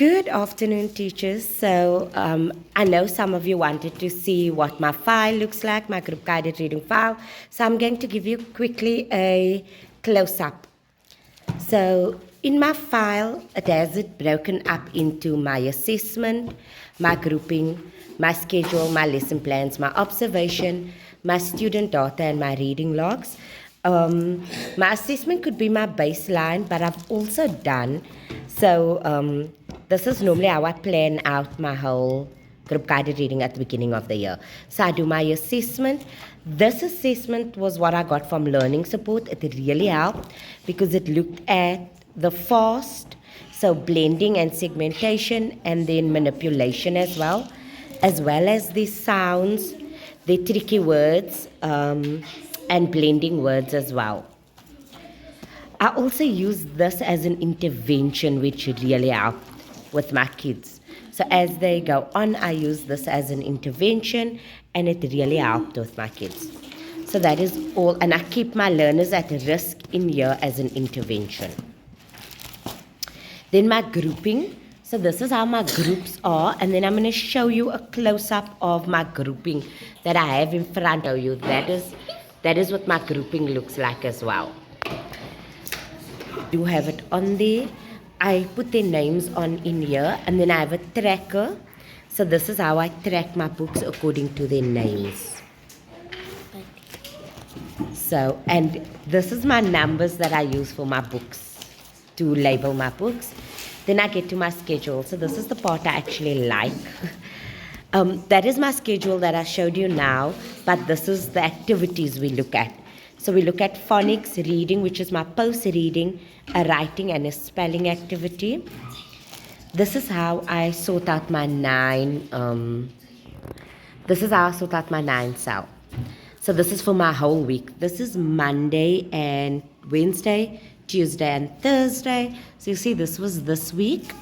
Good afternoon, teachers. So I know some of you wanted to see what my file looks like, my group guided reading file. So I'm going to give you quickly a close-up. So in my file, it has it broken up into my assessment, my grouping, my schedule, my lesson plans, my observation, my student data, and my reading logs. My assessment could be my baseline, but I've also done, this is normally how I plan out my whole group guided reading at the beginning of the year. So I do my assessment. This assessment was what I got from learning support. It really helped because it looked at the FAST, so blending and segmentation, and then manipulation as well as the sounds, the tricky words, and blending words as well. I also use this as an intervention, which really helped with my kids. So as they go on, I use this as an intervention, and it really helped with my kids. So that is all, and I keep my learners at risk in here as an intervention. Then my grouping. So this is how my groups are, and then I'm going to show you a close-up of my grouping that I have in front of you. That is what my grouping looks like as well. I do have it on there. I put their names on in here, and then I have a tracker. So this is how I track my books according to their names. So, and this is my numbers that I use for my books, to label my books. Then I get to my schedule. So this is the part I actually like. That is my schedule that I showed you now, but this is the activities we look at. So we look at phonics, reading, which is my post-reading, a writing and a spelling activity. This is how I sort out my 9 cell. So this is for my whole week. This is Monday and Wednesday, Tuesday and Thursday. So you see, this was this week.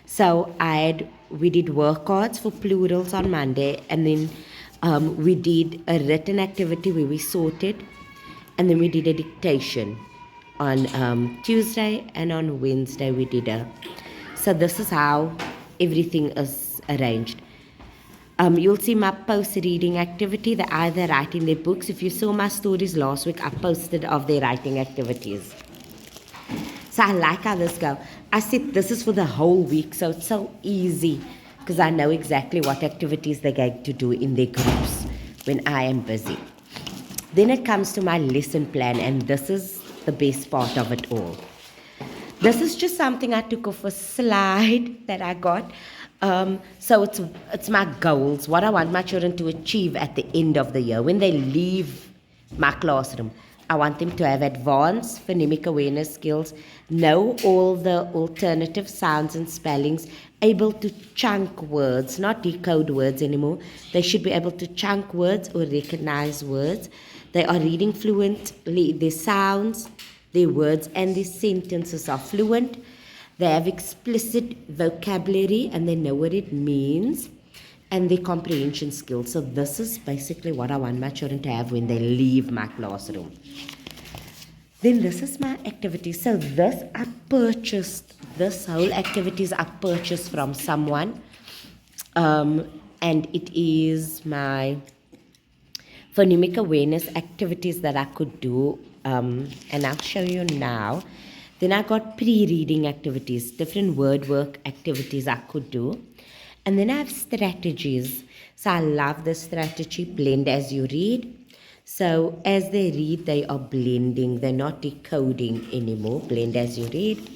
So we did work cards for plurals on Monday, and then we did a written activity where we sorted, and then we did a dictation on Tuesday, and on Wednesday we did so this is how everything is arranged. You'll see my post-reading activity. They're either writing their books. If you saw my stories last week, I posted of their writing activities. So I like how this goes. I said this is for the whole week, so it's so easy because I know exactly what activities they're going to do in their groups when I am busy. Then it comes to my lesson plan, and this is the best part of it all. This is just something I took off a slide that I got. So it's my goals, what I want my children to achieve at the end of the year. When they leave my classroom, I want them to have advanced phonemic awareness skills, know all the alternative sounds and spellings, able to chunk words, not decode words anymore. They should be able to chunk words or recognize words. They are reading fluently, their sounds, their words, and their sentences are fluent. They have explicit vocabulary, and they know what it means, and their comprehension skills. So this is basically what I want my children to have when they leave my classroom. Then this is my activity. So this whole activities I purchased from someone, and it is my phonemic awareness activities that I could do, and I'll show you now. Then I got pre-reading activities, different word work activities I could do. And then I have strategies. So I love the strategy, blend as you read. So as they read, they are blending. They're not decoding anymore, blend as you read.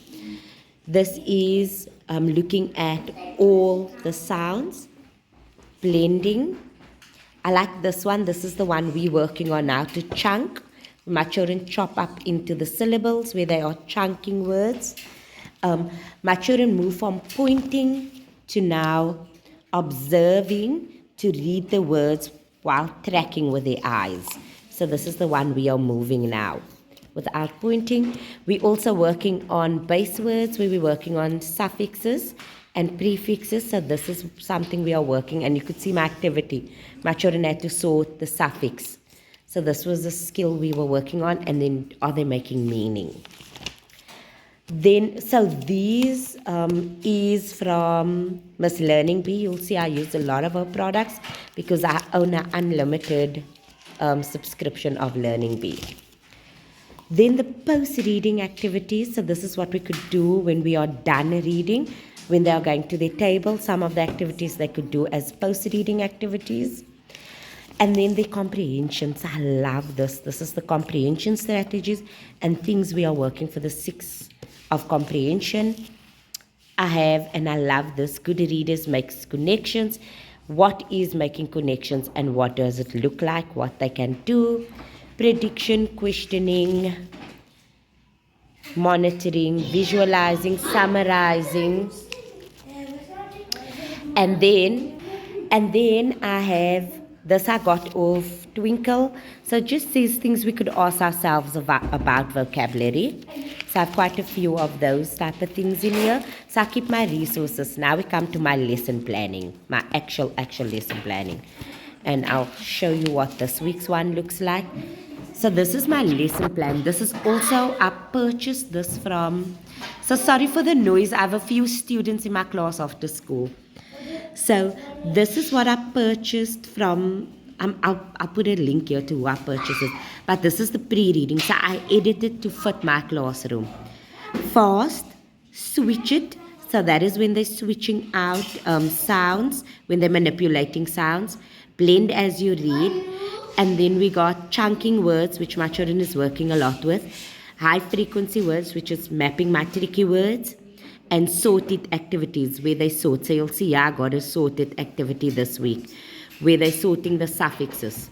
This is looking at all the sounds, blending. I like this one. This is the one we're working on now, to chunk. My children chop up into the syllables where they are chunking words. My children move from pointing to now observing to read the words while tracking with their eyes. So this is the one we are moving now without pointing. We're also working on base words where we're working on suffixes and prefixes. So this is something we are working, and you could see my activity. My children had to sort the suffix. So this was a skill we were working on, and then are they making meaning? Then, so these is from Miss Learning Bee. You'll see I use a lot of her products because I own an unlimited subscription of Learning Bee. Then the post-reading activities. So this is what we could do when we are done reading, when they are going to their table. Some of the activities they could do as post-reading activities. And then the comprehensions. I love this. This is the comprehension strategies and things we are working for the 6 of comprehension. I have, and I love this, good readers makes connections. What is making connections and what does it look like, what they can do. Prediction, questioning, monitoring, visualizing, summarizing. And then I have this I got off Twinkle. So it just says things we could ask ourselves about vocabulary. So I have quite a few of those type of things in here. So I keep my resources. Now we come to my lesson planning, my actual lesson planning. And I'll show you what this week's one looks like. So this is my lesson plan. This is also, I purchased this from, so sorry for the noise. I have a few students in my class after school. So this is what I purchased from, I'll put a link here to who I purchased it. But this is the pre-reading. So I edited to fit my classroom. Fast, switch it. So that is when they're switching out sounds, when they're manipulating sounds. Blend as you read. And then we got chunking words, which my children is working a lot with. High frequency words, which is mapping my tricky words. And sorted activities, where they sort. So you'll see, I got a sorted activity this week, where they're sorting the suffixes.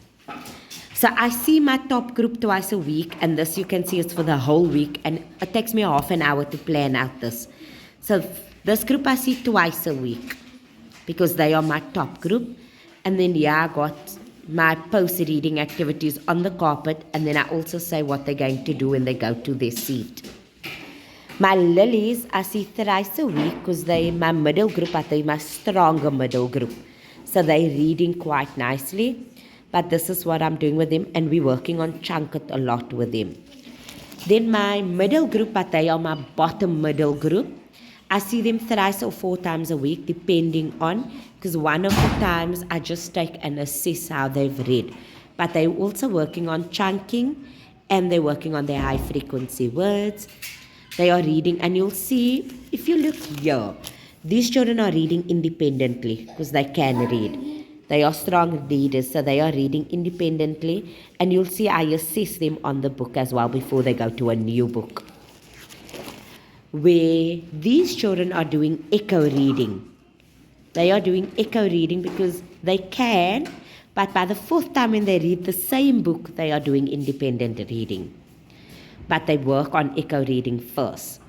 So I see my top group twice a week, and this you can see is for the whole week, and it takes me half an hour to plan out this. So this group I see twice a week, because they are my top group. And then I got my post-reading activities on the carpet, and then I also say what they're going to do when they go to their seat. My lilies, I see thrice a week because they my middle group, but they my stronger middle group. So they're reading quite nicely. But this is what I'm doing with them, and we're working on chunk it a lot with them. Then my middle group, but they are my bottom middle group. I see them thrice or 4 times a week, depending on, because one of the times I just take and assess how they've read. But they're also working on chunking, and they're working on their high frequency words. They are reading, and you'll see, if you look here, these children are reading independently because they can read. They are strong readers, so they are reading independently, and you'll see I assess them on the book as well before they go to a new book. Where these children are doing echo reading. They are doing echo reading because they can, but by the 4th time when they read the same book, they are doing independent reading. But they work on echo reading first.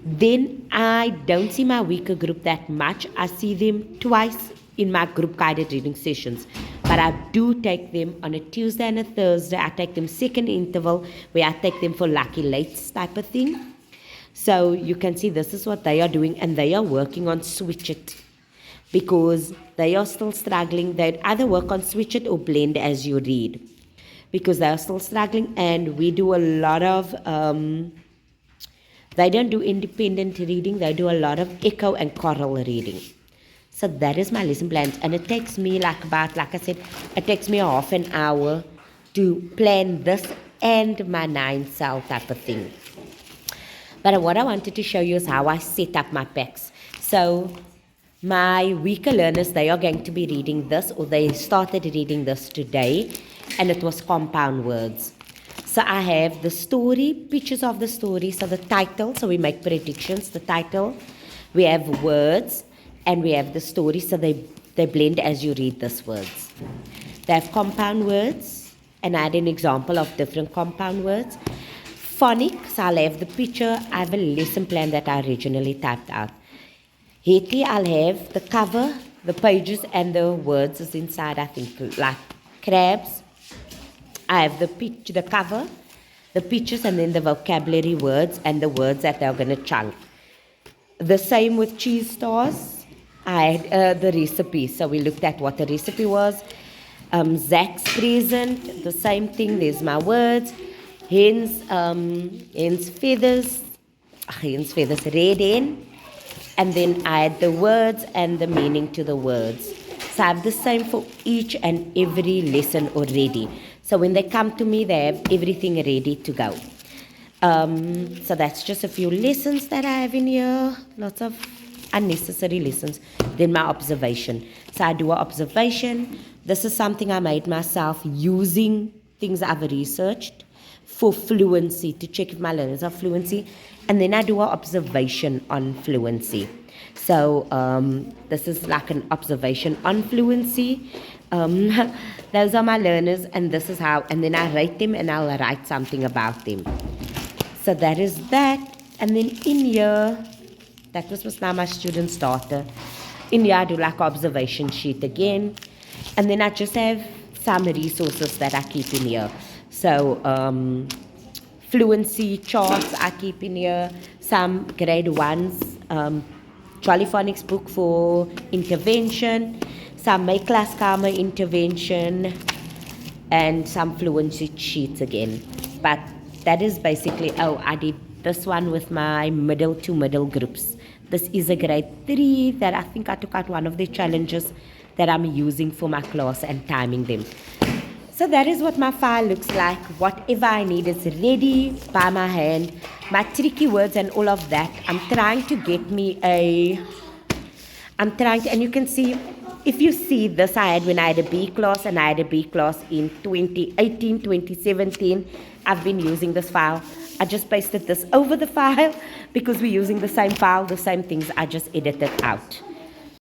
Then I don't see my weaker group that much. I see them twice in my group guided reading sessions. But I do take them on a Tuesday and a Thursday. I take them second interval where I take them for lucky lates type of thing. So you can see this is what they are doing, and they are working on switch it because they are still struggling. They'd either work on switch it or blend as you read, because they are still struggling, and we do a lot of, they don't do independent reading, they do a lot of echo and choral reading. So that is my lesson plans, and it takes me like I said, it takes me half an hour to plan this and my 9 cell type of thing. But what I wanted to show you is how I set up my packs. So my weaker learners, they are going to be reading this, or they started reading this today, and it was compound words. So I have the story, pictures of the story, so the title, so we make predictions, the title, we have words, and we have the story, so they blend as you read these words. They have compound words, and I had an example of different compound words. Phonics, I'll have the picture. I have a lesson plan that I originally typed out. Hetty, I'll have the cover, the pages, and the words is inside, I think, like crabs. I have the cover, the pictures, and then the vocabulary words and the words that they're going to chunk. The same with cheese stars. I had the recipe, so we looked at what the recipe was. Zach's present, the same thing, there's my words. Hens feathers, hence feathers read in, and then add the words and the meaning to the words. So I have the same for each and every lesson already. So when they come to me, they have everything ready to go. So that's just a few lessons that I have in here. Lots of unnecessary lessons. Then my observation. So I do an observation. This is something I made myself using things I've researched for fluency, to check if my learners are fluency. And then I do an observation on fluency. So this is like an observation on fluency. Those are my learners, and this is how, and then I rate them and I'll write something about them. So that is that. And then in here, that was now my student starter. In here I do like observation sheet again. And then I just have some resources that I keep in here. So fluency charts I keep in here. Some grade 1s, Jolly Phonics book for intervention. Some My Class Karma intervention. And some fluency sheets again. But that is basically, I did this one with my middle to middle groups. This is a grade 3 that I think I took out one of the challenges that I'm using for my class and timing them. So that is what my file looks like. Whatever I need is ready by my hand. My tricky words and all of that. I'm trying to get me and you can see, if you see this, I had when I had a B class, and I had a B class in 2018, 2017. I've been using this file. I just pasted this over the file because we're using the same file, the same things. I just edited out.